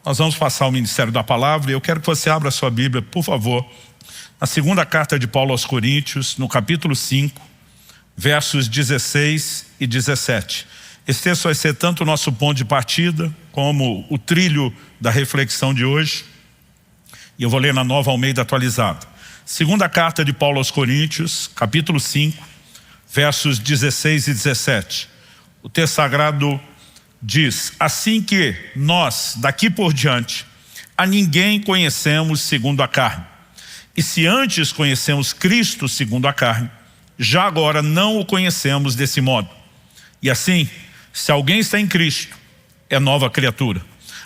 Nós vamos passar o ministério da palavra e eu quero que você abra a sua Bíblia, por favor, na segunda carta de Paulo aos Coríntios, no capítulo 5, versos 16 e 17. Esse texto vai ser tanto o nosso ponto de partida, como o trilho da reflexão de hoje. E eu vou ler na Nova Almeida atualizada. Segunda carta de Paulo aos Coríntios, capítulo 5, versos 16 e 17. O texto sagrado diz: assim que nós, daqui por diante, a ninguém conhecemos segundo a carne. E se antes conhecemos Cristo segundo a carne, já agora não o conhecemos desse modo. E assim, se alguém está em Cristo, é nova criatura.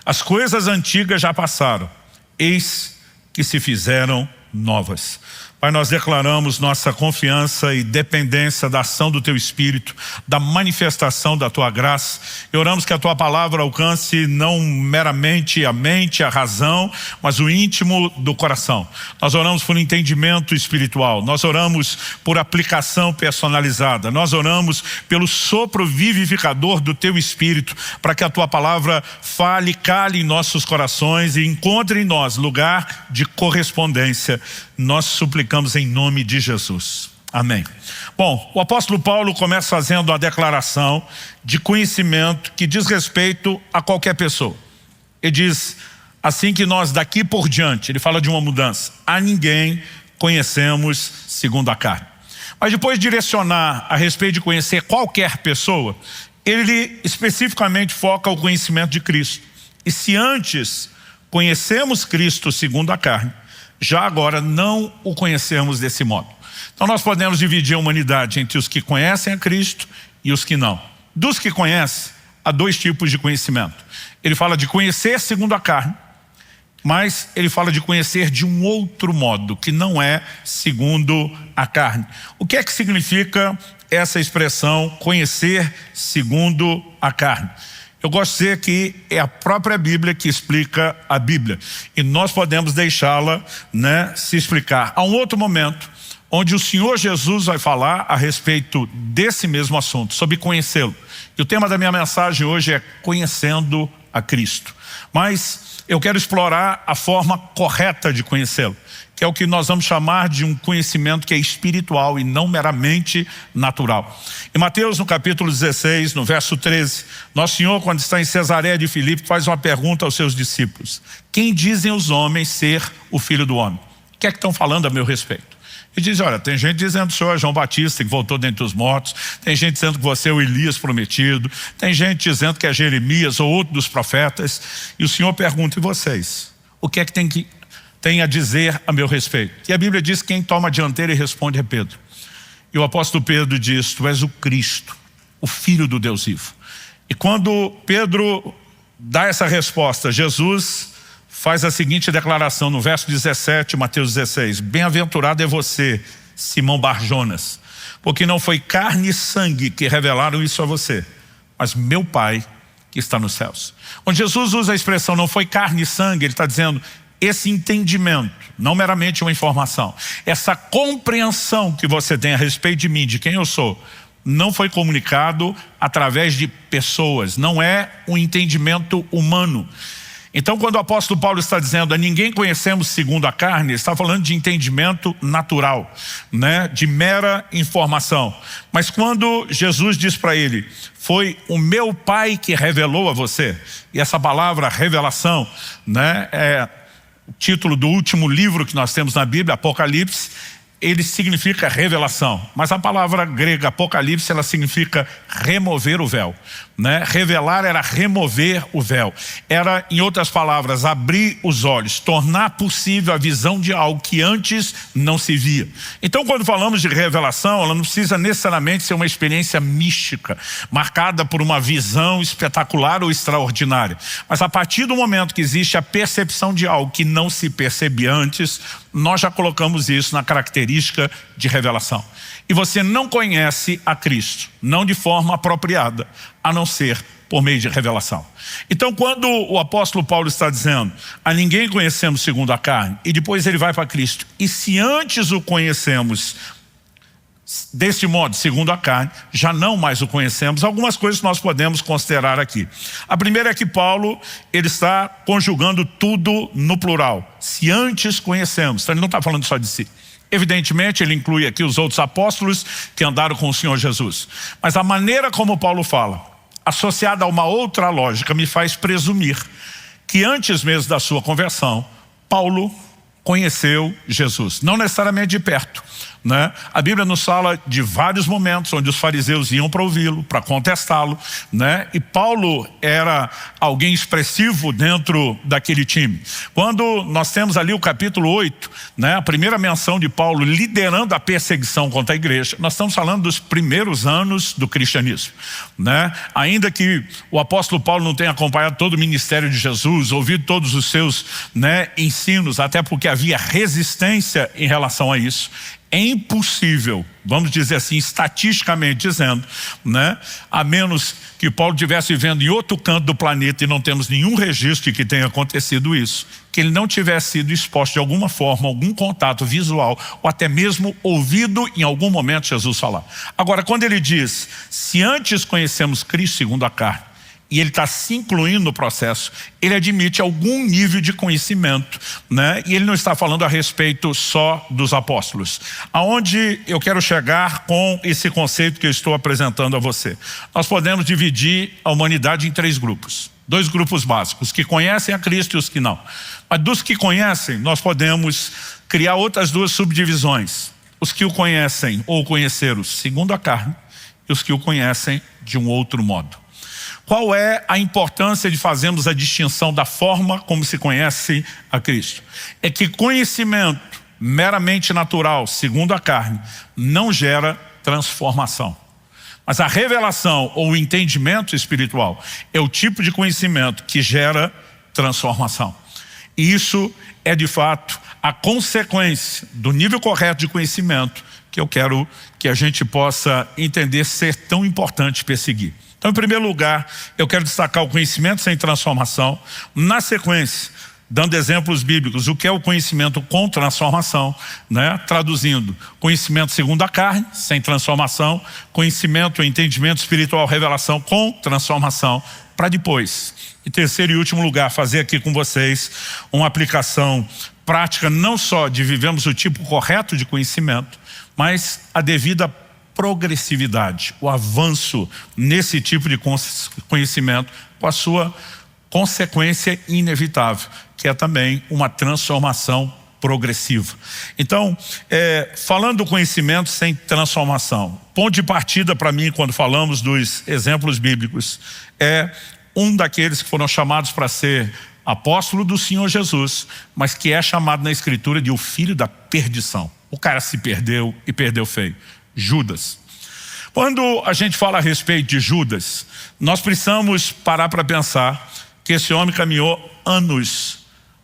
As coisas antigas já passaram, eis que se fizeram novas. Pai, nós declaramos nossa confiança e dependência da ação do Teu Espírito, da manifestação da Tua graça. E oramos que a Tua palavra alcance não meramente a mente, a razão, mas o íntimo do coração. Nós oramos por entendimento espiritual, nós oramos por aplicação personalizada, nós oramos pelo sopro vivificador do Teu Espírito, para que a Tua palavra fale, cale em nossos corações e encontre em nós lugar de correspondência. Nós suplicamos em nome de Jesus. Amém. Bom, o apóstolo Paulo começa fazendo uma declaração de conhecimento que diz respeito a qualquer pessoa. Ele diz assim que nós daqui por diante, ele fala de uma mudança, a ninguém conhecemos segundo a carne. Mas depois de direcionar a respeito de conhecer qualquer pessoa, ele especificamente foca o conhecimento de Cristo. E se antes conhecemos Cristo segundo a carne, já agora não o conhecemos desse modo. Então nós podemos dividir a humanidade entre os que conhecem a Cristo e os que não. Dos que conhecem, há dois tipos de conhecimento. Ele fala de conhecer segundo a carne, mas ele fala de conhecer de um outro modo, que não é segundo a carne. O que é que significa essa expressão, conhecer segundo a carne? Eu gosto de dizer que é a própria Bíblia que explica a Bíblia. E nós podemos deixá-la, se explicar. Há um outro momento onde o Senhor Jesus vai falar a respeito desse mesmo assunto, sobre conhecê-lo. E o tema da minha mensagem hoje é conhecendo a Cristo. Mas eu quero explorar a forma correta de conhecê-lo, que é o que nós vamos chamar de um conhecimento que é espiritual e não meramente natural. Em Mateus, no capítulo 16, no verso 13, Nosso Senhor, quando está em Cesareia de Filipe, faz uma pergunta aos seus discípulos: quem dizem os homens ser o Filho do Homem? O que é que estão falando a meu respeito? Ele diz: olha, tem gente dizendo que o senhor é João Batista, que voltou dentre os mortos, tem gente dizendo que você é o Elias prometido, tem gente dizendo que é Jeremias ou outro dos profetas. E o Senhor pergunta: e vocês? O que é que tem a dizer a meu respeito? E a Bíblia diz que quem toma a dianteira e responde é Pedro. E o apóstolo Pedro diz: tu és o Cristo, o Filho do Deus vivo. E quando Pedro dá essa resposta, Jesus faz a seguinte declaração no verso 17, Mateus 16: bem-aventurado é você, Simão Barjonas, porque não foi carne e sangue que revelaram isso a você, mas meu Pai que está nos céus. Quando Jesus usa a expressão não foi carne e sangue, ele está dizendo esse entendimento, não meramente uma informação, essa compreensão que você tem a respeito de mim, de quem eu sou, não foi comunicado através de pessoas, não é um entendimento humano. Então quando o apóstolo Paulo está dizendo a ninguém conhecemos segundo a carne, ele está falando de entendimento natural, de mera informação. Mas quando Jesus diz para ele: foi o meu Pai que revelou a você, e essa palavra revelação é o título do último livro que nós temos na Bíblia, Apocalipse, ele significa revelação. Mas a palavra grega Apocalipse, ela significa remover o véu. Revelar era remover o véu. Era, em outras palavras, abrir os olhos, tornar possível a visão de algo que antes não se via. Então quando falamos de revelação, ela não precisa necessariamente ser uma experiência mística, marcada por uma visão espetacular ou extraordinária. Mas a partir do momento que existe a percepção de algo que não se percebia antes, nós já colocamos isso na característica de revelação. E você não conhece a Cristo, não de forma apropriada, a não ser por meio de revelação. Então quando o apóstolo Paulo está dizendo a ninguém conhecemos segundo a carne, e depois ele vai para Cristo, e se antes o conhecemos Deste modo, segundo a carne, já não mais o conhecemos. Algumas coisas nós podemos considerar aqui. A primeira é que Paulo, ele está conjugando tudo no plural. Se antes conhecemos, então ele não está falando só de si. Evidentemente, ele inclui aqui os outros apóstolos que andaram com o Senhor Jesus. Mas a maneira como Paulo fala, associada a uma outra lógica, me faz presumir que antes mesmo da sua conversão, Paulo conheceu Jesus. Não necessariamente de perto, né? A Bíblia nos fala de vários momentos onde os fariseus iam para ouvi-lo, para contestá-lo, né? E Paulo era alguém expressivo dentro daquele time. Quando nós temos ali o capítulo 8, né, a primeira menção de Paulo liderando a perseguição contra a igreja, nós estamos falando dos primeiros anos do cristianismo, né? Ainda que o apóstolo Paulo não tenha acompanhado todo o ministério de Jesus, ouvido todos os seus, né, ensinos, até porque havia resistência em relação a isso, é impossível, vamos dizer assim, estatisticamente dizendo, né, a menos que Paulo estivesse vivendo em outro canto do planeta e não temos nenhum registro de que tenha acontecido isso, que ele não tivesse sido exposto de alguma forma, algum contato visual, ou até mesmo ouvido em algum momento Jesus falar. Agora, quando ele diz, se antes conhecemos Cristo segundo a carne, e ele está se incluindo no processo, ele admite algum nível de conhecimento, né? E ele não está falando a respeito só dos apóstolos. Aonde eu quero chegar com esse conceito que eu estou apresentando a você? Nós podemos dividir a humanidade em 3 grupos. 2 grupos básicos, os que conhecem a Cristo e os que não. Mas dos que conhecem, nós podemos criar outras 2 subdivisões. Os que o conhecem ou conheceram segundo a carne, e os que o conhecem de um outro modo. Qual é a importância de fazermos a distinção da forma como se conhece a Cristo? É que conhecimento meramente natural, segundo a carne, não gera transformação. Mas a revelação ou o entendimento espiritual é o tipo de conhecimento que gera transformação. E isso é de fato a consequência do nível correto de conhecimento que eu quero que a gente possa entender ser tão importante perseguir. Então, em primeiro lugar, eu quero destacar o conhecimento sem transformação. Na sequência, dando exemplos bíblicos, o que é o conhecimento com transformação, né? Traduzindo, conhecimento segundo a carne, sem transformação, conhecimento, entendimento espiritual, revelação com transformação, para depois, em terceiro e último lugar, fazer aqui com vocês uma aplicação prática, não só de vivemos o tipo correto de conhecimento, mas a devida progressividade, o avanço nesse tipo de conhecimento com a sua consequência inevitável, que é também uma transformação progressiva. Então, falando do conhecimento sem transformação, ponto de partida para mim quando falamos dos exemplos bíblicos é um daqueles que foram chamados para ser apóstolo do Senhor Jesus, mas que é chamado na Escritura de o filho da perdição. O cara se perdeu e perdeu feio. Judas. Quando a gente fala a respeito de Judas, nós precisamos parar para pensar que esse homem caminhou anos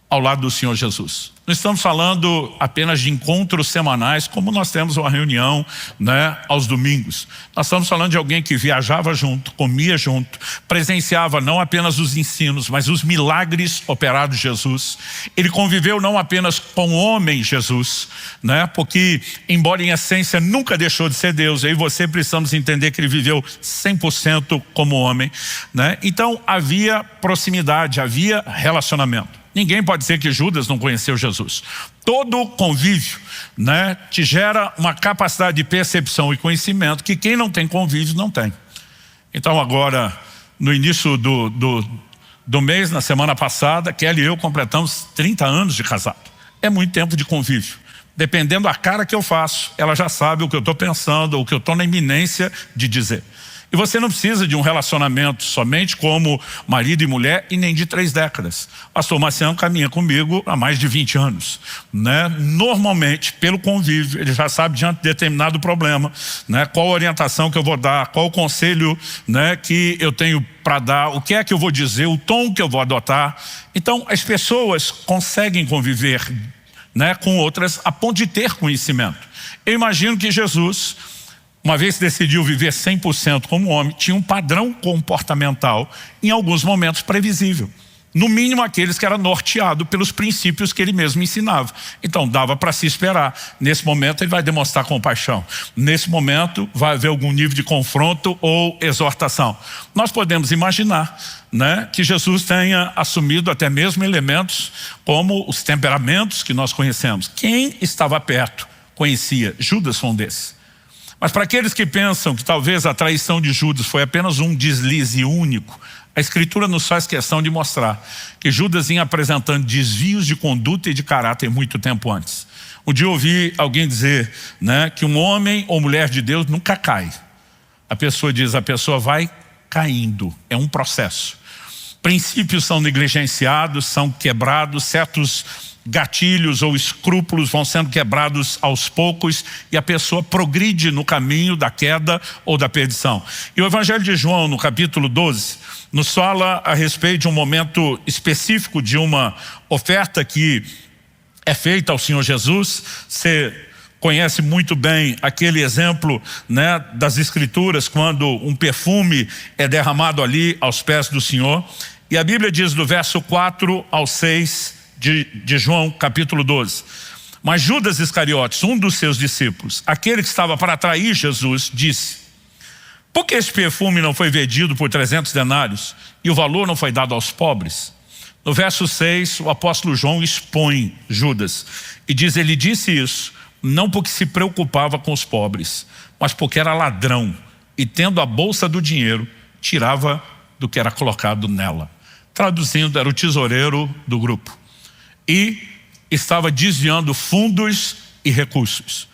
ao lado do Senhor Jesus. Não estamos falando apenas de encontros semanais, como nós temos uma reunião, né, aos domingos. Nós estamos falando de alguém que viajava junto, comia junto, presenciava não apenas os ensinos, mas os milagres operados de Jesus. Ele conviveu não apenas com o homem Jesus, né, porque, embora em essência nunca deixou de ser Deus, eu e você precisamos entender que ele viveu 100% como homem, né? Então havia proximidade, havia relacionamento. Ninguém pode dizer que Judas não conheceu Jesus. Todo convívio, né, te gera uma capacidade de percepção e conhecimento que quem não tem convívio não tem. Então agora, no início do mês, na semana passada, Kelly e eu completamos 30 anos de casado. É muito tempo de convívio. Dependendo da cara que eu faço, ela já sabe o que eu estou pensando, o que eu estou na iminência de dizer. E você não precisa de um relacionamento somente como marido e mulher e nem de 3 décadas. Pastor Marciano caminha comigo há mais de 20 anos. Né? Normalmente, pelo convívio, ele já sabe diante de determinado problema, né, qual a orientação que eu vou dar, qual o conselho, né, que eu tenho para dar, o que é que eu vou dizer, o tom que eu vou adotar. Então, as pessoas conseguem conviver, né, com outras a ponto de ter conhecimento. Eu imagino que Jesus, uma vez que decidiu viver 100% como homem, tinha um padrão comportamental, em alguns momentos previsível. no mínimo aqueles que eram norteados pelos princípios que ele mesmo ensinava. Então dava para se esperar. Nesse momento ele vai demonstrar compaixão. Nesse momento vai haver algum nível de confronto ou exortação. Nós podemos imaginar, né, que Jesus tenha assumido até mesmo elementos como os temperamentos que nós conhecemos. Quem estava perto conhecia. Judas foi um desses. Mas para aqueles que pensam que talvez a traição de Judas foi apenas um deslize único, a Escritura nos faz questão de mostrar que Judas vinha apresentando desvios de conduta e de caráter muito tempo antes. Um dia eu ouvi alguém dizer, né, que um homem ou mulher de Deus nunca cai. A pessoa diz, a pessoa vai caindo, é um processo. Princípios são negligenciados, são quebrados, certos gatilhos ou escrúpulos vão sendo quebrados aos poucos e a pessoa progride no caminho da queda ou da perdição. E o Evangelho de João, no capítulo 12, nos fala a respeito de um momento específico de uma oferta que é feita ao Senhor Jesus. Você conhece muito bem aquele exemplo, né, das Escrituras, quando um perfume é derramado ali aos pés do Senhor. E a Bíblia diz do verso 4 ao 6 de João capítulo 12. Mas Judas Iscariotes, um dos seus discípulos, aquele que estava para trair Jesus, disse: por que esse perfume não foi vendido por 300 denários e o valor não foi dado aos pobres? No verso 6, o apóstolo João expõe Judas e diz, ele disse isso não porque se preocupava com os pobres, mas porque era ladrão e, tendo a bolsa do dinheiro, tirava do que era colocado nela. Traduzindo, era o tesoureiro do grupo e estava desviando fundos e recursos.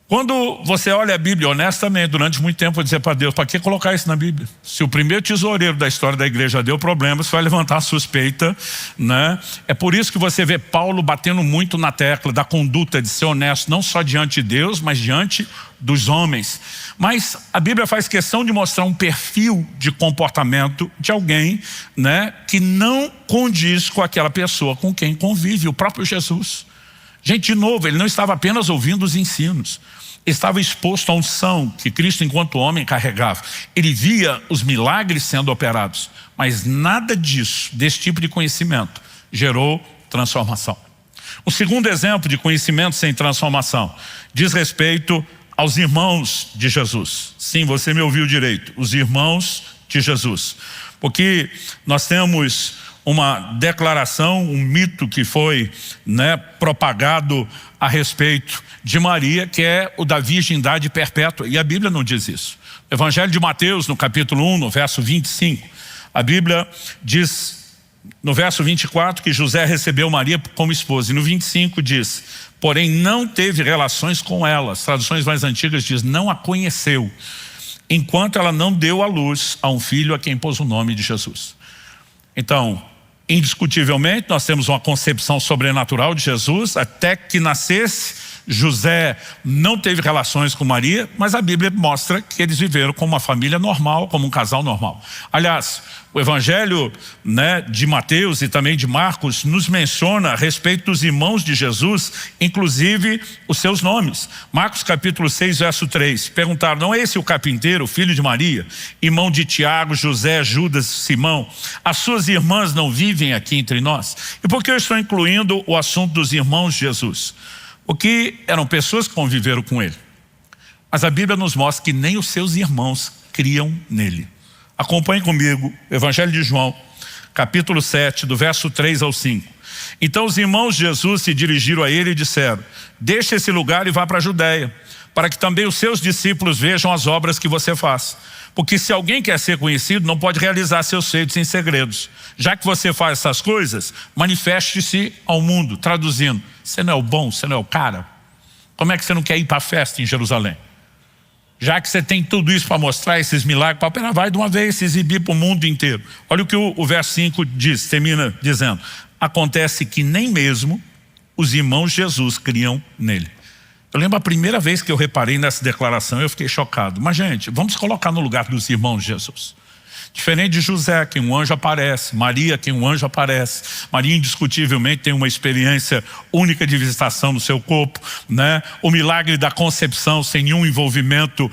Quando você olha a Bíblia honestamente, durante muito tempo, eu dizer para Deus, para que colocar isso na Bíblia? Se o primeiro tesoureiro da história da igreja deu problema, você vai levantar a suspeita, né? É por isso que você vê Paulo batendo muito na tecla da conduta de ser honesto, não só diante de Deus, mas diante dos homens. Mas a Bíblia faz questão de mostrar um perfil de comportamento de alguém, né, que não condiz com aquela pessoa com quem convive, o próprio Jesus. Gente, de novo, ele não estava apenas ouvindo os ensinos, estava exposto à unção que Cristo, enquanto homem, carregava. Ele via os milagres sendo operados, mas nada disso, desse tipo de conhecimento, gerou transformação. O segundo exemplo de conhecimento sem transformação diz respeito aos irmãos de Jesus. Sim, você me ouviu direito, os irmãos de Jesus. Porque nós temos uma declaração, um mito que foi, né, propagado a respeito de Maria, que é o da virgindade perpétua, e a Bíblia não diz isso. O Evangelho de Mateus, no capítulo 1, no verso 25, a Bíblia diz, no verso 24, que José recebeu Maria como esposa, e no 25 diz, porém não teve relações com ela. As traduções mais antigas diz, não a conheceu, enquanto ela não deu à luz a um filho a quem pôs o nome de Jesus. Então, indiscutivelmente, nós temos uma concepção sobrenatural de Jesus. Até que nascesse, José não teve relações com Maria, mas a Bíblia mostra que eles viveram como uma família normal, como um casal normal. Aliás, o Evangelho, né, de Mateus e também de Marcos nos menciona a respeito dos irmãos de Jesus, inclusive os seus nomes. Marcos capítulo 6, verso 3. Perguntaram, não é esse o carpinteiro, filho de Maria, irmão de Tiago, José, Judas, Simão? As suas irmãs não vivem aqui entre nós? E por que eu estou incluindo o assunto dos irmãos de Jesus? Porque eram pessoas que conviveram com ele. Mas a Bíblia nos mostra que nem os seus irmãos criam nele. Acompanhe comigo, Evangelho de João, capítulo 7, do verso 3 ao 5. Então os irmãos de Jesus se dirigiram a ele e disseram, deixe esse lugar e vá para a Judeia, para que também os seus discípulos vejam as obras que você faz. Porque se alguém quer ser conhecido, não pode realizar seus feitos em segredos. Já que você faz essas coisas, manifeste-se ao mundo. Traduzindo, você não é o bom, você não é o cara? Como é que você não quer ir para a festa em Jerusalém? Já que você tem tudo isso para mostrar, esses milagres, vai de uma vez se exibir para o mundo inteiro. Olha o que o verso 5 diz, termina dizendo, acontece que nem mesmo os irmãos de Jesus criam nele. Eu lembro a primeira vez que eu reparei nessa declaração, eu fiquei chocado. Mas gente, vamos colocar no lugar dos irmãos de Jesus. Diferente de José, que um anjo aparece, Maria, que um anjo aparece. Maria indiscutivelmente tem uma experiência única de visitação no seu corpo, né? O milagre da concepção sem nenhum envolvimento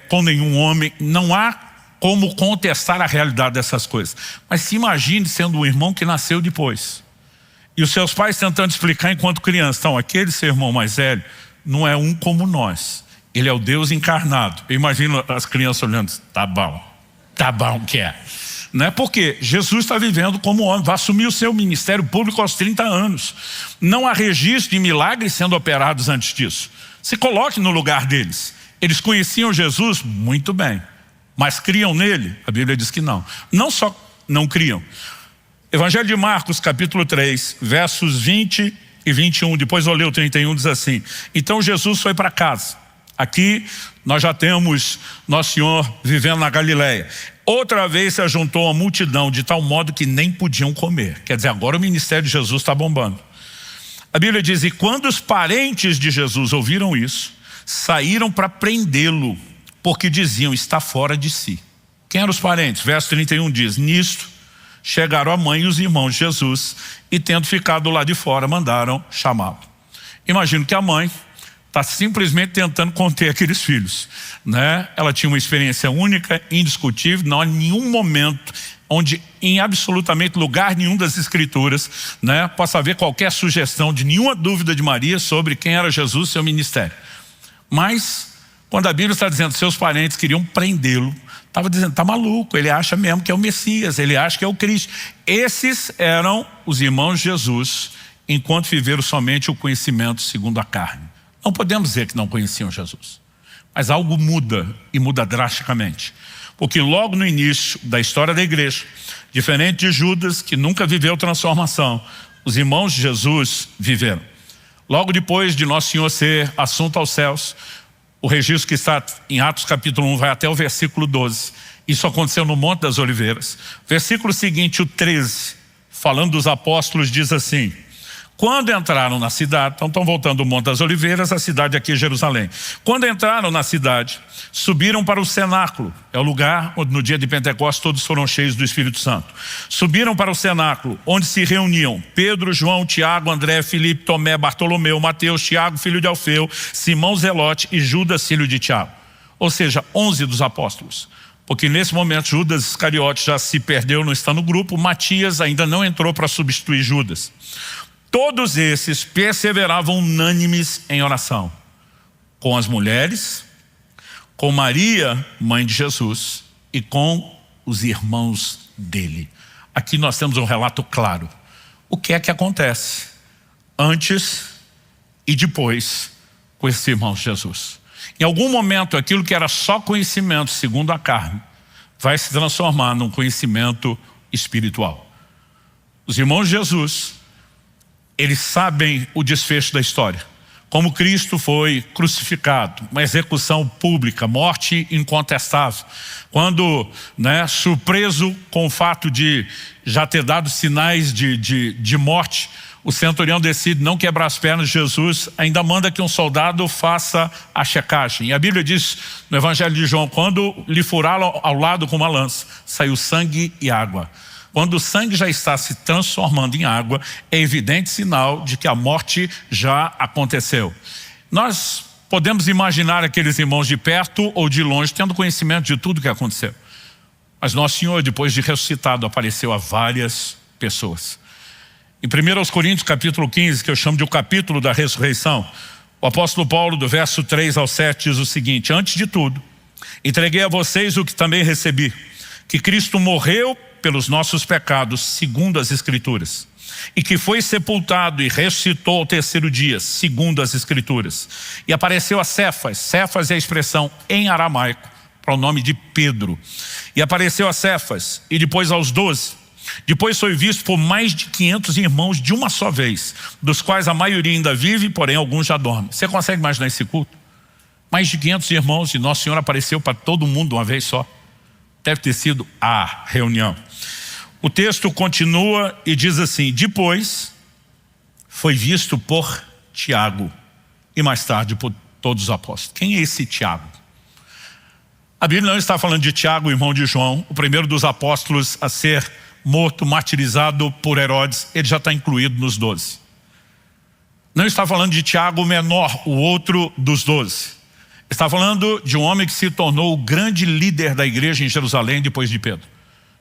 com nenhum homem. Não há como contestar a realidade dessas coisas. Mas se imagine sendo um irmão que nasceu depois. E os seus pais tentando explicar enquanto criança. Então, aquele seu irmão mais velho não é um como nós. Ele é o Deus encarnado. Eu imagino as crianças olhando, tá bom que é. Não é porque Jesus está vivendo como homem, vai assumir o seu ministério público aos 30 anos. Não há registro de milagres sendo operados antes disso. Se coloque no lugar deles. Eles conheciam Jesus muito bem, mas criam nele? A Bíblia diz que não. Não só não criam. Evangelho de Marcos, capítulo 3, versos 20 e 21, depois eu leio o 31, diz assim: então Jesus foi para casa. Aqui nós já temos Nosso Senhor vivendo na Galileia. Outra vez se ajuntou a multidão de tal modo que nem podiam comer. Quer dizer, agora o ministério de Jesus está bombando. A Bíblia diz, e quando os parentes de Jesus ouviram isso, saíram para prendê-lo, porque diziam, está fora de si. Quem eram os parentes? Verso 31 diz, nisto chegaram a mãe e os irmãos de Jesus, e tendo ficado lá de fora, mandaram chamá-lo. Imagino que a mãe está simplesmente tentando conter aqueles filhos, né? Ela tinha uma experiência única, indiscutível, não há nenhum momento onde em absolutamente lugar nenhum das escrituras, né, possa haver qualquer sugestão de nenhuma dúvida de Maria sobre quem era Jesus e seu ministério. Mas quando a Bíblia está dizendo que seus parentes queriam prendê-lo, estava dizendo, está maluco, ele acha mesmo que é o Messias, ele acha que é o Cristo. Esses eram os irmãos de Jesus, enquanto viveram somente o conhecimento segundo a carne. Não podemos dizer que não conheciam Jesus, mas algo muda, e muda drasticamente. Porque logo no início da história da igreja, diferente de Judas, que nunca viveu transformação, os irmãos de Jesus viveram. Logo depois de Nosso Senhor ser assunto aos céus, o registro que está em Atos capítulo 1 vai até o versículo 12. Isso aconteceu no Monte das Oliveiras. Versículo seguinte, o 13, falando dos apóstolos, diz assim: quando entraram na cidade, então estão voltando do Monte das Oliveiras, a cidade aqui é Jerusalém. Quando entraram na cidade, subiram para o cenáculo, é o lugar onde no dia de Pentecostes todos foram cheios do Espírito Santo. Subiram para o cenáculo, onde se reuniam Pedro, João, Tiago, André, Filipe, Tomé, Bartolomeu, Mateus, Tiago, filho de Alfeu, Simão Zelote e Judas, filho de Tiago. Ou seja, 11 dos apóstolos. Porque nesse momento Judas Iscariote já se perdeu, não está no grupo, Matias ainda não entrou para substituir Judas. Todos esses perseveravam unânimes em oração, com as mulheres, com Maria, mãe de Jesus, e com os irmãos dele. Aqui nós temos um relato claro. O que é que acontece antes e depois com esses irmãos de Jesus? Em algum momento, aquilo que era só conhecimento segundo a carne, vai se transformar num conhecimento espiritual. Os irmãos de Jesus, eles sabem o desfecho da história. Como Cristo foi crucificado, uma execução pública, morte incontestável. Quando, surpreso com o fato de já ter dado sinais de morte, o centurião decide não quebrar as pernas de Jesus, ainda manda que um soldado faça a checagem. E a Bíblia diz no Evangelho de João, quando lhe furaram ao lado com uma lança, saiu sangue e água. Quando o sangue já está se transformando em água, é evidente sinal de que a morte já aconteceu. Nós podemos imaginar aqueles irmãos de perto ou de longe tendo conhecimento de tudo o que aconteceu. Mas Nosso Senhor, depois de ressuscitado, apareceu a várias pessoas. Em 1 Coríntios capítulo 15, que eu chamo de o capítulo da ressurreição, o apóstolo Paulo, do verso 3 ao 7, diz o seguinte: antes de tudo, entreguei a vocês o que também recebi, que Cristo morreu pelos nossos pecados, segundo as Escrituras, e que foi sepultado e ressuscitou ao terceiro dia, segundo as Escrituras, e apareceu a Cefas. Cefas é a expressão em aramaico para o nome de Pedro, e apareceu a Cefas e depois aos 12. Depois foi visto por mais de 500 irmãos de uma só vez, dos quais a maioria ainda vive, porém alguns já dormem. Você consegue imaginar esse culto? Mais de 500 irmãos e Nosso Senhor apareceu para todo mundo uma vez só. Deve ter sido a reunião. O texto continua e diz assim: depois foi visto por Tiago e mais tarde por todos os apóstolos. Quem é esse Tiago? A Bíblia não está falando de Tiago, irmão de João, o primeiro dos apóstolos a ser morto, martirizado por Herodes. Ele já está incluído nos 12. Não está falando de Tiago o menor, o outro dos 12. Está falando de um homem que se tornou o grande líder da igreja em Jerusalém depois de Pedro.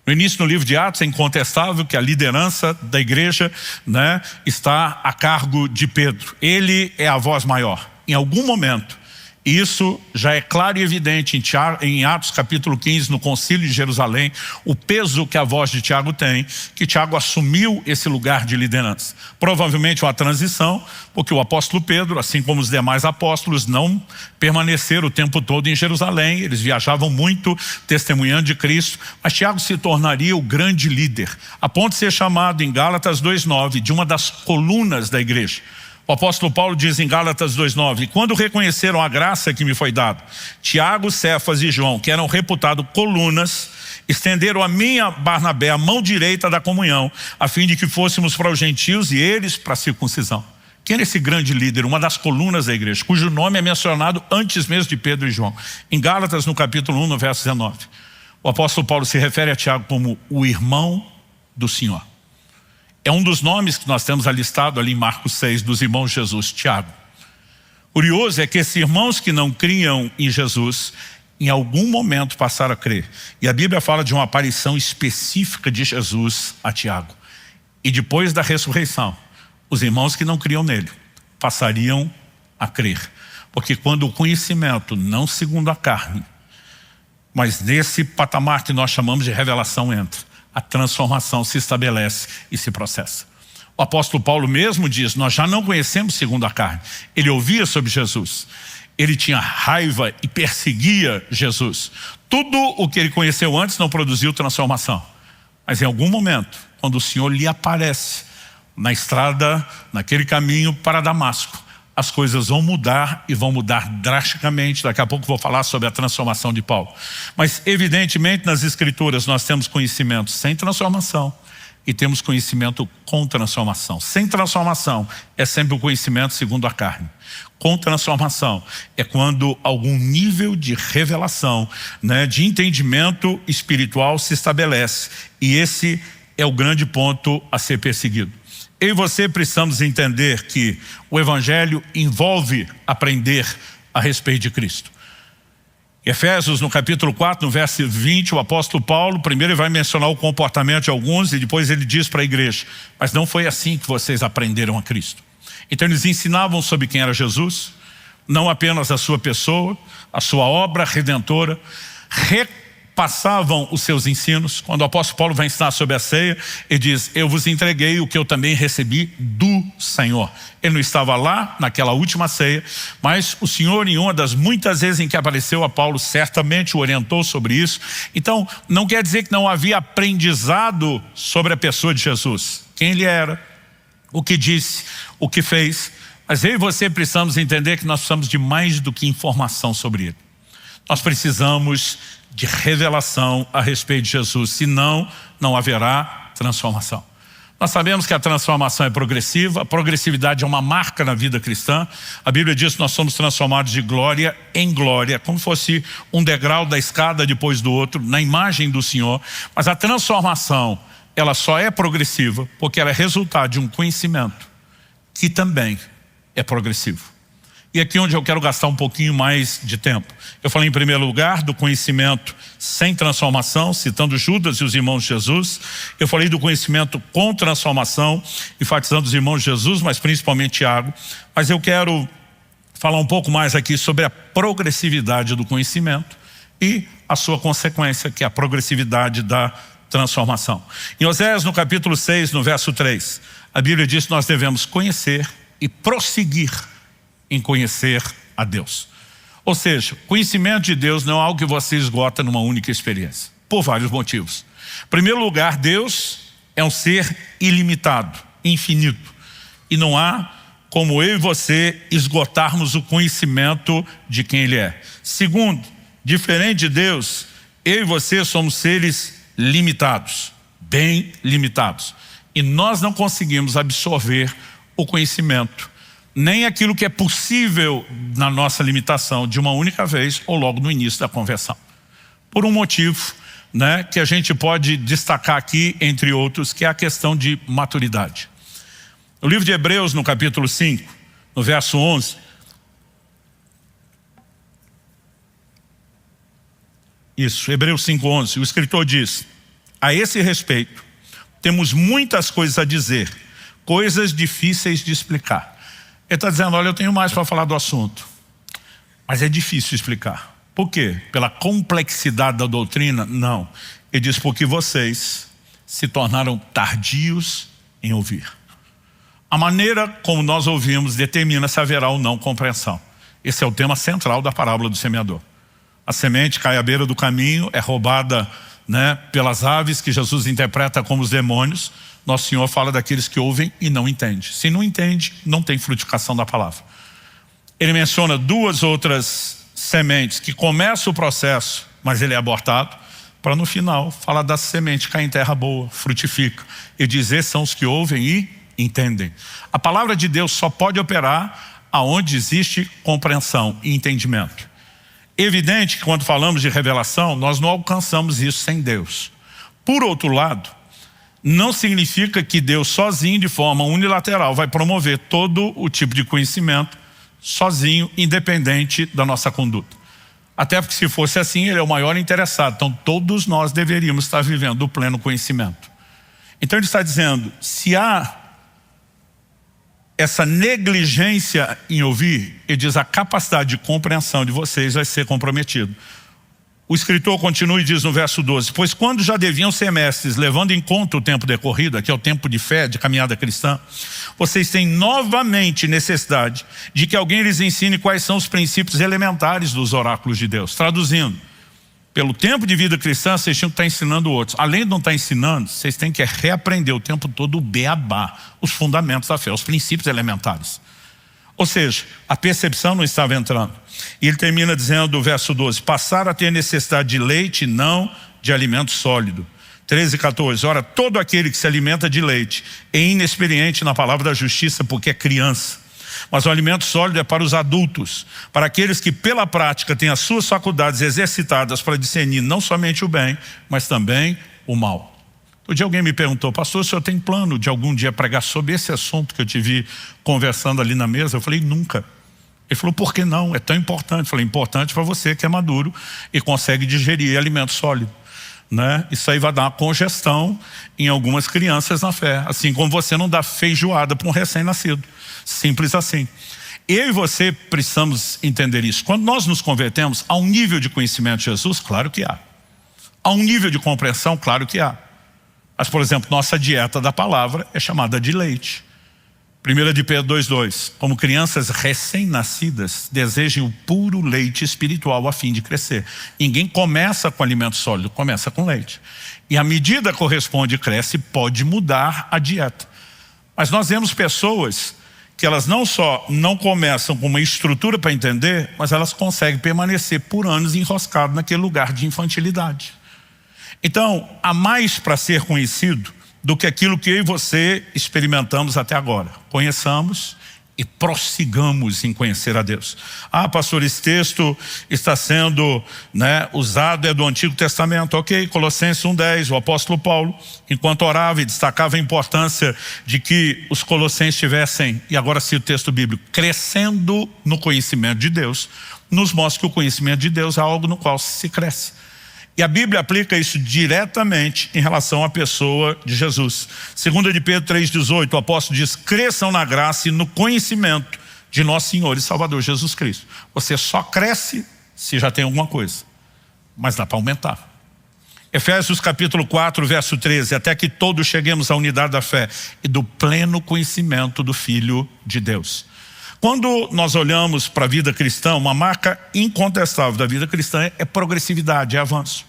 No início do livro de Atos é incontestável que a liderança da igreja, né, está a cargo de Pedro. Ele é a voz maior. Em algum momento, isso já é claro e evidente em Atos capítulo 15, no concílio de Jerusalém, o peso que a voz de Tiago tem, que Tiago assumiu esse lugar de liderança. Provavelmente uma transição, porque o apóstolo Pedro, assim como os demais apóstolos, não permaneceram o tempo todo em Jerusalém, eles viajavam muito testemunhando de Cristo, mas Tiago se tornaria o grande líder, a ponto de ser chamado em Gálatas 2:9 de uma das colunas da igreja. O apóstolo Paulo diz em Gálatas 2:9, quando reconheceram a graça que me foi dada, Tiago, Cefas e João, que eram reputados colunas, estenderam a mim, a Barnabé, a mão direita da comunhão, a fim de que fôssemos para os gentios e eles para a circuncisão. Quem era esse grande líder, uma das colunas da igreja, cujo nome é mencionado antes mesmo de Pedro e João? Em Gálatas, no capítulo 1, no verso 19. O apóstolo Paulo se refere a Tiago como o irmão do Senhor. É um dos nomes que nós temos alistado ali em Marcos 6, dos irmãos de Jesus, Tiago. Curioso é que esses irmãos que não criam em Jesus, em algum momento passaram a crer. E a Bíblia fala de uma aparição específica de Jesus a Tiago. E depois da ressurreição, os irmãos que não criam nele passariam a crer. Porque quando o conhecimento, não segundo a carne, mas nesse patamar que nós chamamos de revelação entra, a transformação se estabelece e se processa. O apóstolo Paulo mesmo diz, nós já não conhecemos segundo a carne. Ele ouvia sobre Jesus, ele tinha raiva e perseguia Jesus. Tudo o que ele conheceu antes não produziu transformação. Mas em algum momento, quando o Senhor lhe aparece na estrada, naquele caminho para Damasco, as coisas vão mudar e vão mudar drasticamente. Daqui a pouco vou falar sobre a transformação de Paulo. Mas evidentemente nas escrituras nós temos conhecimento sem transformação e temos conhecimento com transformação. Sem transformação é sempre o conhecimento segundo a carne. Com transformação é quando algum nível de revelação, né, de entendimento espiritual se estabelece. E esse é o grande ponto a ser perseguido. Eu e você precisamos entender que o Evangelho envolve aprender a respeito de Cristo. Em Efésios, no capítulo 4, no verso 20, o apóstolo Paulo, primeiro ele vai mencionar o comportamento de alguns e depois ele diz para a igreja, mas não foi assim que vocês aprenderam a Cristo. Então eles ensinavam sobre quem era Jesus, não apenas a sua pessoa, a sua obra redentora, passavam os seus ensinos. Quando o apóstolo Paulo vai ensinar sobre a ceia, ele diz, eu vos entreguei o que eu também recebi do Senhor. Ele não estava lá naquela última ceia, mas o Senhor, em uma das muitas vezes em que apareceu a Paulo, certamente o orientou sobre isso. Então, não quer dizer que não havia aprendizado sobre a pessoa de Jesus. Quem ele era, o que disse, o que fez. Mas eu e você precisamos entender que nós precisamos de mais do que informação sobre ele. Nós precisamos de revelação a respeito de Jesus, senão não haverá transformação. Nós sabemos que a transformação é progressiva, a progressividade é uma marca na vida cristã. A Bíblia diz que nós somos transformados de glória em glória, como fosse um degrau da escada depois do outro, na imagem do Senhor. Mas a transformação, ela só é progressiva porque ela é resultado de um conhecimento que também é progressivo. E aqui onde eu quero gastar um pouquinho mais de tempo. Eu falei em primeiro lugar do conhecimento sem transformação, citando Judas e os irmãos de Jesus. Eu falei do conhecimento com transformação, enfatizando os irmãos de Jesus, mas principalmente Tiago. Mas eu quero falar um pouco mais aqui sobre a progressividade do conhecimento e a sua consequência, que é a progressividade da transformação. Em Oséias, no capítulo 6, no verso 3, a Bíblia diz que nós devemos conhecer e prosseguir em conhecer a Deus. Ou seja, conhecimento de Deus não é algo que você esgota numa única experiência, por vários motivos. Em primeiro lugar, Deus é um ser ilimitado, infinito, e não há como eu e você esgotarmos o conhecimento de quem Ele é. Segundo, diferente de Deus, eu e você somos seres limitados, bem limitados, e nós não conseguimos absorver o conhecimento, nem aquilo que é possível na nossa limitação de uma única vez ou logo no início da conversão. Por um motivo, né, que a gente pode destacar aqui, entre outros, que é a questão de maturidade. No livro de Hebreus, no capítulo 5, no verso 11, Isso, Hebreus 5:11, o escritor diz: a esse respeito, temos muitas coisas a dizer, coisas difíceis de explicar. Ele está dizendo, olha, eu tenho mais para falar do assunto, mas é difícil explicar. Por quê? Pela complexidade da doutrina? Não. Ele diz, porque vocês se tornaram tardios em ouvir. A maneira como nós ouvimos determina se haverá ou não compreensão. Esse é o tema central da parábola do semeador. A semente cai à beira do caminho, é roubada, pelas aves que Jesus interpreta como os demônios. Nosso Senhor fala daqueles que ouvem e não entendem. Se não entende, não tem frutificação da palavra. Ele menciona duas outras sementes que começam o processo, mas ele é abortado, para no final falar da semente cair em terra boa, frutifica. E dizer são os que ouvem e entendem. A palavra de Deus só pode operar aonde existe compreensão e entendimento. Evidente que quando falamos de revelação, nós não alcançamos isso sem Deus. Por outro lado, não significa que Deus sozinho, de forma unilateral, vai promover todo o tipo de conhecimento sozinho, independente da nossa conduta. Até porque se fosse assim, ele é o maior interessado. Então todos nós deveríamos estar vivendo o pleno conhecimento. Então ele está dizendo, se há essa negligência em ouvir, ele diz, a capacidade de compreensão de vocês vai ser comprometida. O escritor continua e diz no verso 12, pois quando já deviam ser mestres, levando em conta o tempo decorrido, que é o tempo de fé, de caminhada cristã, vocês têm novamente necessidade de que alguém lhes ensine quais são os princípios elementares dos oráculos de Deus. Traduzindo, pelo tempo de vida cristã, vocês tinham que estar ensinando outros. Além de não estar ensinando, vocês têm que reaprender o tempo todo o beabá, os fundamentos da fé, os princípios elementares. Ou seja, a percepção não estava entrando. E ele termina dizendo, o verso 12, passaram a ter necessidade de leite, não de alimento sólido. 13 e 14, ora, todo aquele que se alimenta de leite é inexperiente na palavra da justiça porque é criança. Mas o alimento sólido é para os adultos, para aqueles que pela prática têm as suas faculdades exercitadas para discernir não somente o bem, mas também o mal. Um dia alguém me perguntou, pastor, o senhor tem plano de algum dia pregar sobre esse assunto que eu te vi conversando ali na mesa? Eu falei, nunca. Ele falou, por que não? É tão importante. Eu falei, importante para você que é maduro e consegue digerir alimento sólido. Isso aí vai dar uma congestão em algumas crianças na fé. Assim como você não dá feijoada para um recém-nascido. Simples assim. Eu e você precisamos entender isso. Quando nós nos convertemos, há um nível de conhecimento de Jesus? Claro que há. Há um nível de compreensão? Claro que há. Mas, por exemplo, nossa dieta da palavra é chamada de leite. 1 de Pedro 2:2, como crianças recém-nascidas, desejem o puro leite espiritual a fim de crescer. Ninguém começa com alimento sólido, começa com leite. E à medida que corresponde e cresce, pode mudar a dieta. Mas nós vemos pessoas que elas não só não começam com uma estrutura para entender, mas elas conseguem permanecer por anos enroscadas naquele lugar de infantilidade. Então, há mais para ser conhecido do que aquilo que eu e você experimentamos até agora. Conheçamos e prossigamos em conhecer a Deus. Ah, pastor, esse texto está sendo usado, é do Antigo Testamento. Ok, Colossenses 1:10, o apóstolo Paulo, enquanto orava e destacava a importância de que os colossenses tivessem, e agora cito o texto bíblico, crescendo no conhecimento de Deus, nos mostra que o conhecimento de Deus é algo no qual se cresce. E a Bíblia aplica isso diretamente em relação à pessoa de Jesus. 2 de Pedro 3:18, o apóstolo diz, cresçam na graça e no conhecimento de nosso Senhor e Salvador Jesus Cristo. Você só cresce se já tem alguma coisa, mas dá para aumentar. Efésios capítulo 4, verso 13, até que todos cheguemos à unidade da fé e do pleno conhecimento do Filho de Deus. Quando nós olhamos para a vida cristã, uma marca incontestável da vida cristã é progressividade, é avanço.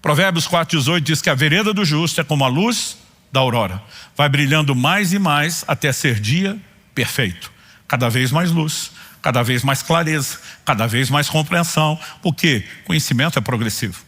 Provérbios 4:18 diz que a vereda do justo é como a luz da aurora. Vai brilhando mais e mais até ser dia perfeito. Cada vez mais luz, cada vez mais clareza, cada vez mais compreensão. Porque conhecimento é progressivo.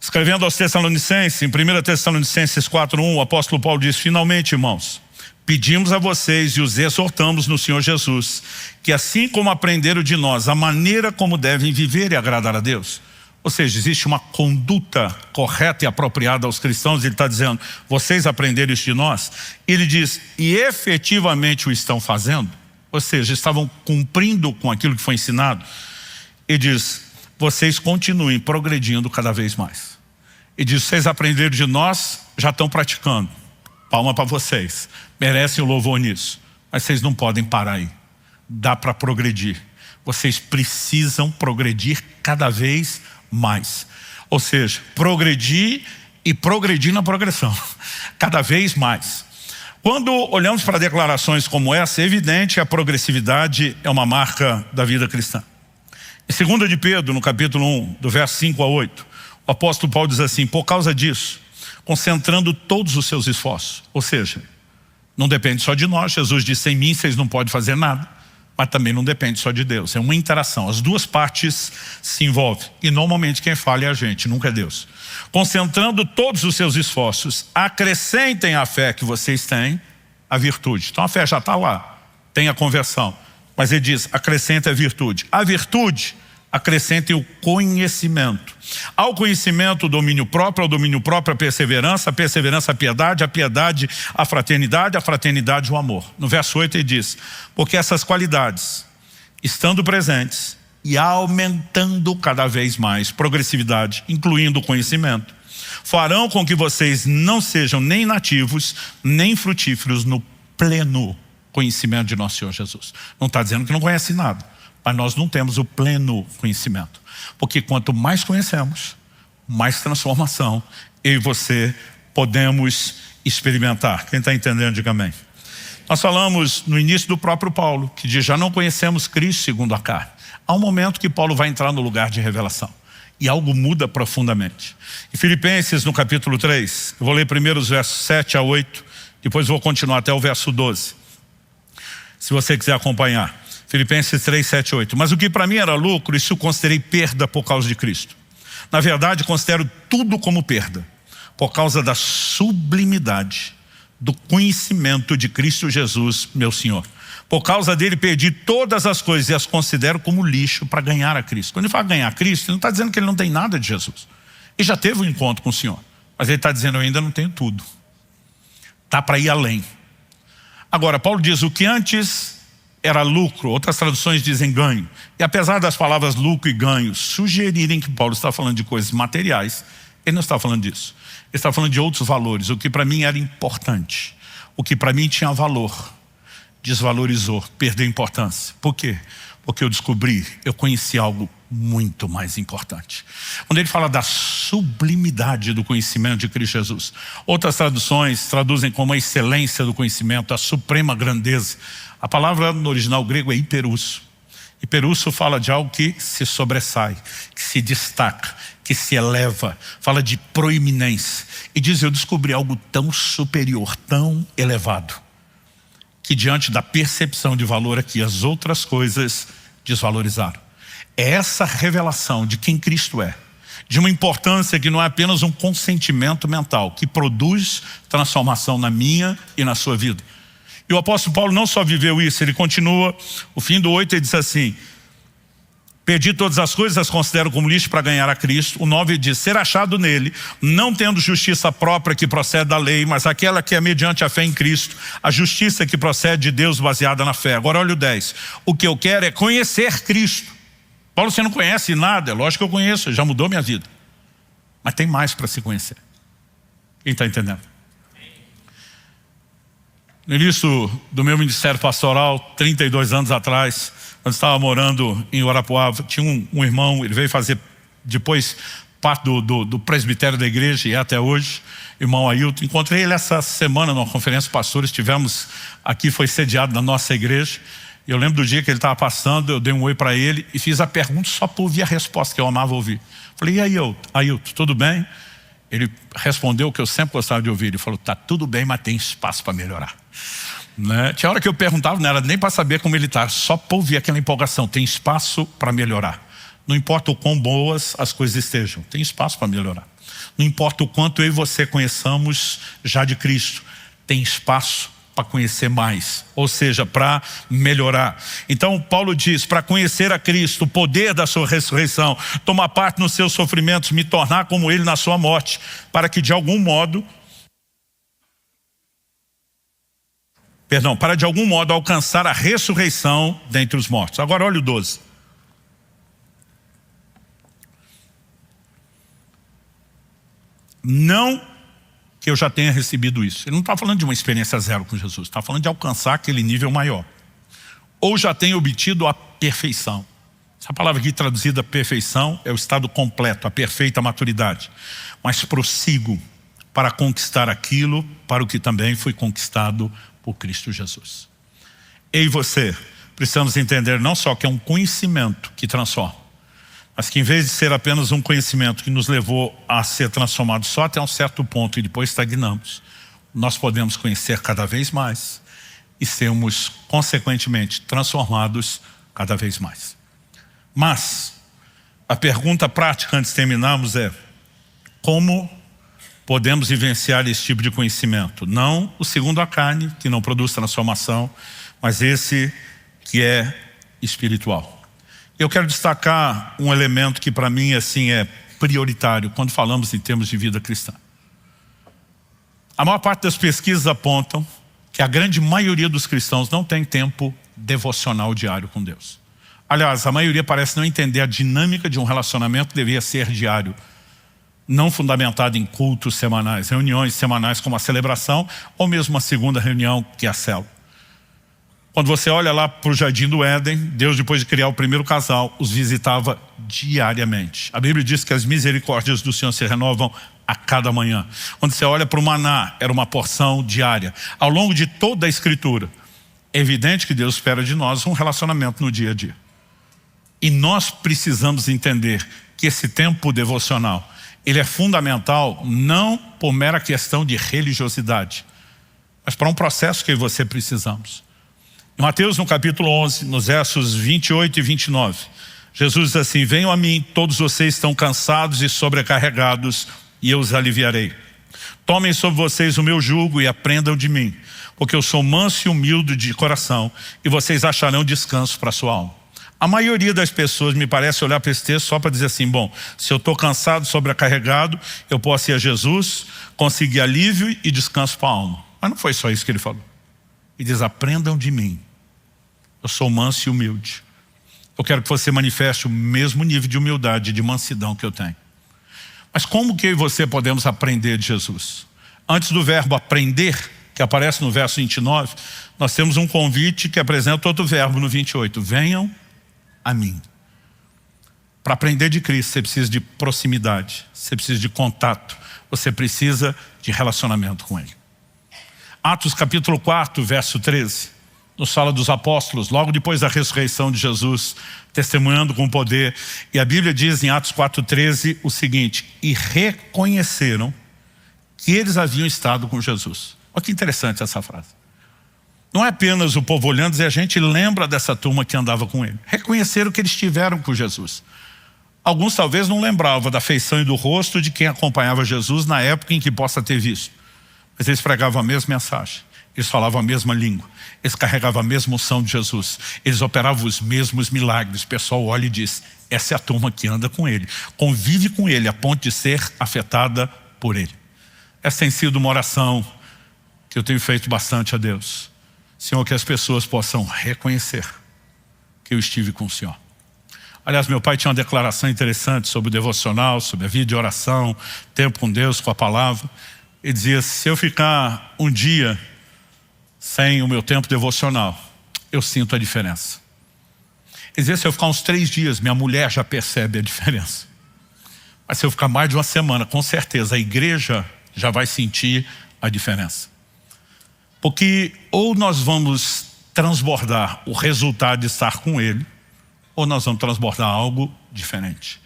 Escrevendo aos Tessalonicenses, em 1 Tessalonicenses 4:1, o apóstolo Paulo diz, finalmente, irmãos, pedimos a vocês e os exortamos no Senhor Jesus, que assim como aprenderam de nós a maneira como devem viver e agradar a Deus. Ou seja, existe uma conduta correta e apropriada aos cristãos. Ele está dizendo, vocês aprenderam isso de nós? Ele diz, e efetivamente o estão fazendo? Ou seja, estavam cumprindo com aquilo que foi ensinado. Ele diz, vocês continuem progredindo cada vez mais. E diz, vocês aprenderam de nós, já estão praticando. Palma para vocês. Merecem o louvor nisso. Mas vocês não podem parar aí. Dá para progredir. Vocês precisam progredir cada vez mais. Ou seja, progredir e progredir na progressão. Cada vez mais. Quando olhamos para declarações como essa, é evidente que a progressividade é uma marca da vida cristã. Em 2 de Pedro, no capítulo 1, do verso 5 a 8, o apóstolo Paulo diz assim, por causa disso, concentrando todos os seus esforços. Ou seja, não depende só de nós. Jesus disse, sem mim vocês não podem fazer nada. Mas também não depende só de Deus. É uma interação. As duas partes se envolvem. E normalmente quem falha é a gente, nunca é Deus. Concentrando todos os seus esforços, acrescentem à fé que vocês têm a virtude. Então a fé já está lá. Tem a conversão. Mas ele diz, acrescenta a virtude. A virtude, acrescentem o conhecimento. Ao conhecimento, o domínio próprio, ao domínio próprio, a perseverança, a piedade, a fraternidade, o amor. No verso 8 ele diz, porque essas qualidades, estando presentes e aumentando cada vez mais, progressividade, incluindo o conhecimento, farão com que vocês não sejam nem inativos, nem frutíferos no pleno conhecimento de nosso Senhor Jesus. Não está dizendo que não conhece nada. Mas nós não temos o pleno conhecimento. Porque quanto mais conhecemos, mais transformação eu e você podemos experimentar. Quem está entendendo, diga amém. Nós falamos no início do próprio Paulo, que diz, já não conhecemos Cristo segundo a carne. Há um momento que Paulo vai entrar no lugar de revelação. E algo muda profundamente. Em Filipenses, no capítulo 3, eu vou ler primeiro os versos 7 a 8, depois vou continuar até o verso 12. Se você quiser acompanhar. Filipenses 3, 7, 8. Mas o que para mim era lucro, isso eu considerei perda por causa de Cristo. Na verdade, considero tudo como perda, por causa da sublimidade do conhecimento de Cristo Jesus, meu Senhor. Por causa dele perdi todas as coisas e as considero como lixo para ganhar a Cristo. Quando ele fala ganhar Cristo, ele não está dizendo que ele não tem nada de Jesus. Ele já teve um encontro com o Senhor. Mas ele está dizendo, eu ainda não tenho tudo. Está para ir além. Agora, Paulo diz, o que antes era lucro, outras traduções dizem ganho. E apesar das palavras lucro e ganho sugerirem que Paulo está falando de coisas materiais, ele não está falando disso. Ele está falando de outros valores. O que para mim era importante, o que para mim tinha valor, desvalorizou, perdeu importância. Por quê? Porque eu conheci algo muito mais importante. Quando ele fala da sublimidade do conhecimento de Cristo Jesus, outras traduções traduzem como a excelência do conhecimento, a suprema grandeza. A palavra no original grego é hiperusso. Hiperusso fala de algo que se sobressai, que se destaca, que se eleva, fala de proeminência. E diz, eu descobri algo tão superior, tão elevado, que diante da percepção de valor aqui, as outras coisas desvalorizaram. É essa revelação de quem Cristo é, de uma importância que não é apenas um consentimento mental, que produz transformação na minha e na sua vida. E o apóstolo Paulo não só viveu isso, ele continua, o fim do 8 ele diz assim, perdi todas as coisas, as considero como lixo para ganhar a Cristo. O 9 diz, ser achado nele, não tendo justiça própria que procede da lei, mas aquela que é mediante a fé em Cristo, a justiça que procede de Deus baseada na fé. Agora olha o 10, o que eu quero é conhecer Cristo. Paulo, você não conhece nada? É lógico que eu conheço, já mudou minha vida. Mas tem mais para se conhecer. Quem está entendendo? No início do meu ministério pastoral, 32 anos atrás, quando estava morando em Guarapuava, tinha um irmão, ele veio fazer depois parte do presbitério da igreja e até hoje, irmão Ailton. Encontrei ele essa semana numa conferência de pastores, estivemos aqui, foi sediado na nossa igreja. Eu lembro do dia que ele estava passando, eu dei um oi para ele e fiz a pergunta só para ouvir a resposta que eu amava ouvir. Falei, e aí, Ailton, tudo bem? Ele respondeu o que eu sempre gostava de ouvir. Ele falou, tá tudo bem, mas tem espaço para melhorar. Né? Tinha hora que eu perguntava, não era nem para saber como ele está, só para ouvir aquela empolgação. Tem espaço para melhorar. Não importa o quão boas as coisas estejam, tem espaço para melhorar. Não importa o quanto eu e você conheçamos já de Cristo, tem espaço para conhecer mais, ou seja, para melhorar. Então Paulo diz, para conhecer a Cristo, o poder da sua ressurreição, tomar parte nos seus sofrimentos, me tornar como ele na sua morte, para que de algum modo, para de algum modo alcançar a ressurreição dentre os mortos. Agora olha o 12. Não que eu já tenha recebido isso. Ele não está falando de uma experiência zero com Jesus, está falando de alcançar aquele nível maior. Ou já tenha obtido a perfeição. Essa palavra aqui traduzida perfeição é o estado completo, a perfeita maturidade. Mas prossigo para conquistar aquilo para o que também foi conquistado por Cristo Jesus. Eu e você precisamos entender não só que é um conhecimento que transforma, mas que em vez de ser apenas um conhecimento que nos levou a ser transformado só até um certo ponto e depois estagnamos, nós podemos conhecer cada vez mais e sermos consequentemente transformados cada vez mais. Mas a pergunta prática antes de terminarmos é: como podemos vivenciar esse tipo de conhecimento? Não o segundo a carne, que não produz transformação, mas esse que é espiritual. Eu quero destacar um elemento que para mim assim é prioritário quando falamos em termos de vida cristã. A maior parte das pesquisas apontam que a grande maioria dos cristãos não tem tempo devocional diário com Deus. Aliás, a maioria parece não entender a dinâmica de um relacionamento que deveria ser diário, não fundamentado em cultos semanais, reuniões semanais como a celebração, ou mesmo uma segunda reunião que é a célula. Quando você olha lá para o Jardim do Éden, Deus, depois de criar o primeiro casal, os visitava diariamente. A Bíblia diz que as misericórdias do Senhor se renovam a cada manhã. Quando você olha para o maná, era uma porção diária. Ao longo de toda a Escritura, é evidente que Deus espera de nós um relacionamento no dia a dia. E nós precisamos entender que esse tempo devocional, ele é fundamental não por mera questão de religiosidade, mas para um processo que eu e você precisamos. Em Mateus, no capítulo 11, nos versos 28 e 29, Jesus diz assim: venham a mim, todos vocês estão cansados e sobrecarregados, e eu os aliviarei. Tomem sobre vocês o meu jugo e aprendam de mim, porque eu sou manso e humilde de coração, e vocês acharão descanso para a sua alma. A maioria das pessoas me parece olhar para esse texto só para dizer assim: bom, se eu estou cansado, sobrecarregado, eu posso ir a Jesus, conseguir alívio e descanso para a alma. Mas não foi só isso que ele falou. Ele diz: aprendam de mim, eu sou manso e humilde. Eu quero que você manifeste o mesmo nível de humildade e de mansidão que eu tenho. Mas como que eu e você podemos aprender de Jesus? Antes do verbo aprender, que aparece no verso 29, nós temos um convite que apresenta outro verbo no 28. Venham a mim. Para aprender de Cristo, você precisa de proximidade, você precisa de contato, você precisa de relacionamento com Ele. Atos capítulo 4, verso 13, nos fala dos apóstolos, logo depois da ressurreição de Jesus, testemunhando com poder. E a Bíblia diz em Atos 4,13 o seguinte: e reconheceram que eles haviam estado com Jesus. Olha que interessante essa frase. Não é apenas o povo olhando, e a gente lembra dessa turma que andava com ele. Reconheceram que eles estiveram com Jesus. Alguns talvez não lembravam da feição e do rosto de quem acompanhava Jesus na época em que possa ter visto. Mas eles pregavam a mesma mensagem. Eles falavam a mesma língua. Eles carregavam a mesma unção de Jesus. Eles operavam os mesmos milagres. O pessoal olha e diz: essa é a turma que anda com ele. Convive com ele a ponto de ser afetada por ele. Essa tem sido uma oração que eu tenho feito bastante a Deus. Senhor, que as pessoas possam reconhecer que eu estive com o Senhor. Aliás, meu pai tinha uma declaração interessante sobre o devocional, sobre a vida de oração, tempo com Deus, com a palavra. Ele dizia: se eu ficar um dia sem o meu tempo devocional, eu sinto a diferença. Ele dizia: se eu ficar uns 3 dias, minha mulher já percebe a diferença. Mas se eu ficar mais de uma semana, com certeza a igreja já vai sentir a diferença. Porque ou nós vamos transbordar o resultado de estar com Ele, ou nós vamos transbordar algo diferente.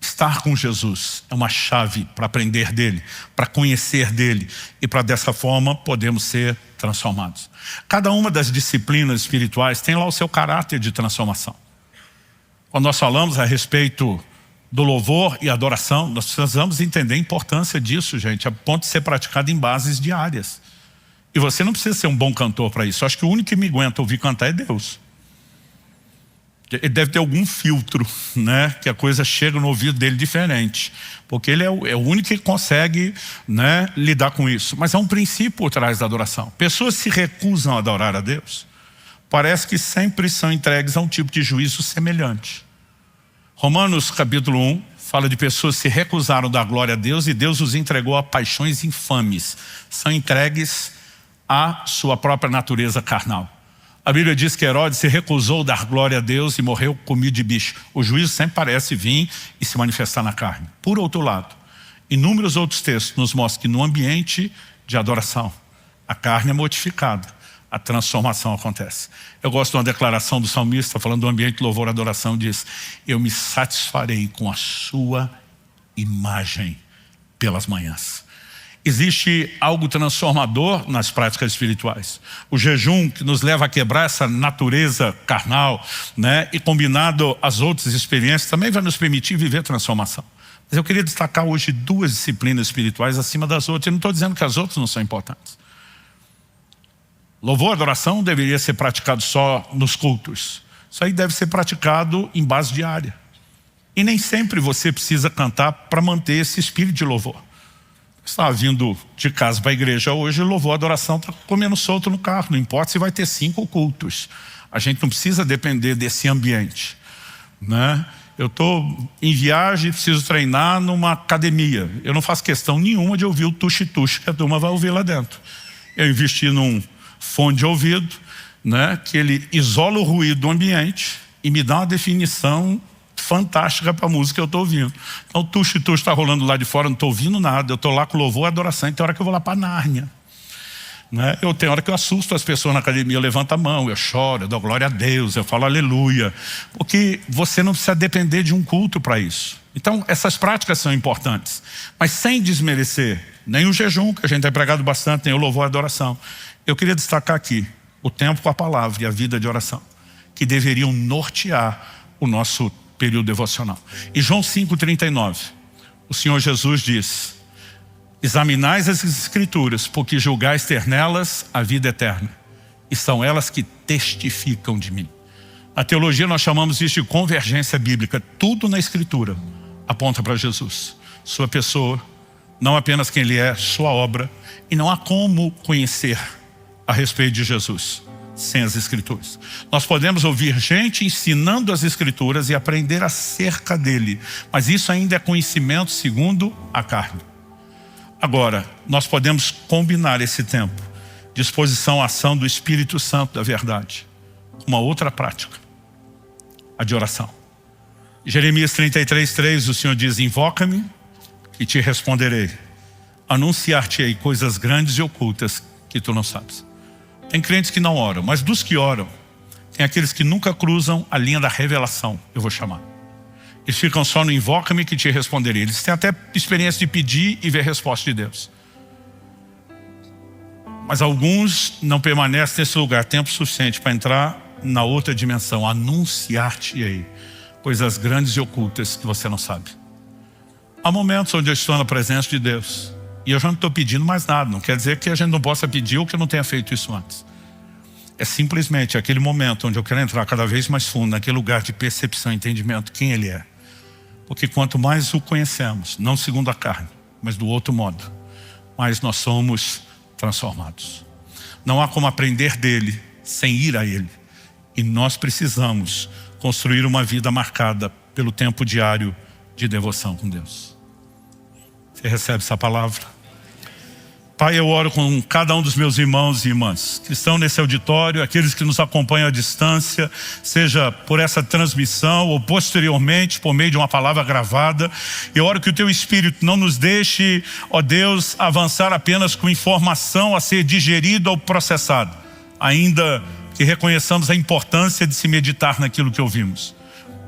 Estar com Jesus é uma chave para aprender dele, para conhecer dele, e para dessa forma podermos ser transformados. Cada uma das disciplinas espirituais tem lá o seu caráter de transformação. Quando nós falamos a respeito do louvor e adoração, nós precisamos entender a importância disso, gente, a ponto de ser praticado em bases diárias. E você não precisa ser um bom cantor para isso. Eu acho que o único que me aguenta ouvir cantar é Deus. Ele deve ter algum filtro, né, que a coisa chega no ouvido dele diferente. Porque ele é o único que consegue, né, lidar com isso. Mas há um princípio por trás da adoração. Pessoas se recusam a adorar a Deus, parece que sempre são entregues a um tipo de juízo semelhante. Romanos capítulo 1 fala de pessoas que se recusaram da glória a Deus e Deus os entregou a paixões infames. São entregues à sua própria natureza carnal. A Bíblia diz que Herodes se recusou dar glória a Deus e morreu comido de bicho. O juízo sempre parece vir e se manifestar na carne. Por outro lado, inúmeros outros textos nos mostram que no ambiente de adoração, a carne é modificada, a transformação acontece. Eu gosto de uma declaração do salmista, falando do ambiente de louvor e adoração, diz: eu me satisfarei com a sua imagem pelas manhãs. Existe algo transformador nas práticas espirituais. O jejum que nos leva a quebrar essa natureza carnal, né? E combinado às outras experiências, também vai nos permitir viver transformação. Mas eu queria destacar hoje 2 disciplinas espirituais acima das outras. Eu não estou dizendo que as outras não são importantes. Louvor e adoração deveria ser praticado só nos cultos. Isso aí deve ser praticado em base diária. E nem sempre você precisa cantar para manter esse espírito de louvor. Estava vindo de casa para a igreja hoje, louvor e adoração está comendo solto no carro. Não importa se vai ter 5 cultos. A gente não precisa depender desse ambiente, né? Eu estou em viagem, preciso treinar numa academia. Eu não faço questão nenhuma de ouvir o tuxi-tuxi que a turma vai ouvir lá dentro. Eu investi num fone de ouvido, né, que ele isola o ruído do ambiente e me dá uma definição fantástica para a música que eu estou ouvindo. Então o tuxi-tuxi está rolando lá de fora, não estou ouvindo nada. Eu estou lá com louvor e adoração. E tem hora que eu vou lá para Nárnia, né? Eu tenho hora que eu assusto as pessoas na academia, eu levanto a mão, eu choro, eu dou glória a Deus, eu falo aleluia. Porque você não precisa depender de um culto para isso. Então essas práticas são importantes, mas sem desmerecer nem o jejum, que a gente tem pregado bastante, nem o louvor e adoração. Eu queria destacar aqui o tempo com a palavra e a vida de oração, que deveriam nortear o nosso período devocional. Em João 5,39, o Senhor Jesus diz: examinais as escrituras, porque julgais ter nelas a vida eterna, e são elas que testificam de mim. Na teologia nós chamamos isso de convergência bíblica. Tudo na escritura aponta para Jesus, sua pessoa, não apenas quem ele é, sua obra. E não há como conhecer a respeito de Jesus sem as escrituras. Nós podemos ouvir gente ensinando as escrituras e aprender acerca dele, mas isso ainda é conhecimento segundo a carne. Agora, nós podemos combinar esse tempo de exposição à ação do Espírito Santo da verdade com uma outra prática, a de oração. Jeremias 33:3, o Senhor diz: invoca-me e te responderei, anunciar-te-ei coisas grandes e ocultas que tu não sabes. Tem crentes que não oram, mas dos que oram, tem aqueles que nunca cruzam a linha da revelação, eu vou chamar. Eles ficam só no invoca-me que te responderei. Eles têm até experiência de pedir e ver a resposta de Deus. Mas alguns não permanecem nesse lugar tempo suficiente para entrar na outra dimensão, anunciar-te-ei coisas grandes e ocultas que você não sabe. Há momentos onde eu estou na presença de Deus e eu já não estou pedindo mais nada. Não quer dizer que a gente não possa pedir ou que eu não tenha feito isso antes. É simplesmente aquele momento onde eu quero entrar cada vez mais fundo naquele lugar de percepção e entendimento quem Ele é. Porque quanto mais o conhecemos, não segundo a carne, mas do outro modo, mais nós somos transformados. Não há como aprender dele sem ir a Ele. E nós precisamos construir uma vida marcada pelo tempo diário de devoção com Deus. Você recebe essa palavra? Pai, eu oro com cada um dos meus irmãos e irmãs que estão nesse auditório, aqueles que nos acompanham à distância, seja por essa transmissão ou posteriormente por meio de uma palavra gravada. Eu oro que o Teu Espírito não nos deixe, ó Deus, avançar apenas com informação a ser digerida ou processada, ainda que reconheçamos a importância de se meditar naquilo que ouvimos.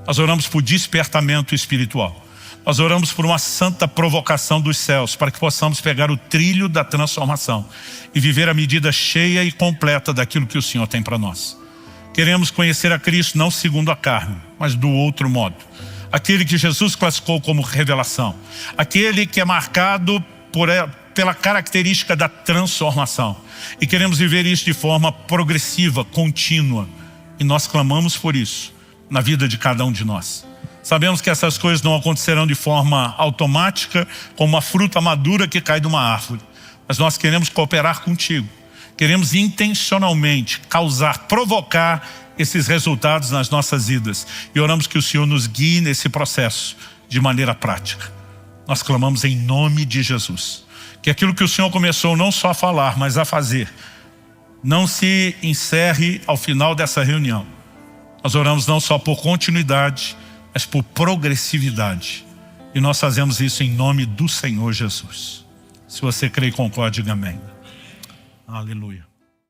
Nós oramos por despertamento espiritual. Nós oramos por uma santa provocação dos céus, para que possamos pegar o trilho da transformação e viver a medida cheia e completa daquilo que o Senhor tem para nós. Queremos conhecer a Cristo não segundo a carne, mas do outro modo. Aquele que Jesus classificou como revelação. Aquele que é marcado pela característica da transformação. E queremos viver isso de forma progressiva, contínua. E nós clamamos por isso na vida de cada um de nós. Sabemos que essas coisas não acontecerão de forma automática, como uma fruta madura que cai de uma árvore. Mas nós queremos cooperar contigo. Queremos intencionalmente provocar esses resultados nas nossas vidas. E oramos que o Senhor nos guie nesse processo de maneira prática. Nós clamamos em nome de Jesus. Que aquilo que o Senhor começou não só a falar, mas a fazer, não se encerre ao final dessa reunião. Nós oramos não só por continuidade, mas por progressividade. E nós fazemos isso em nome do Senhor Jesus. Se você crê e concorda, diga amém. Aleluia.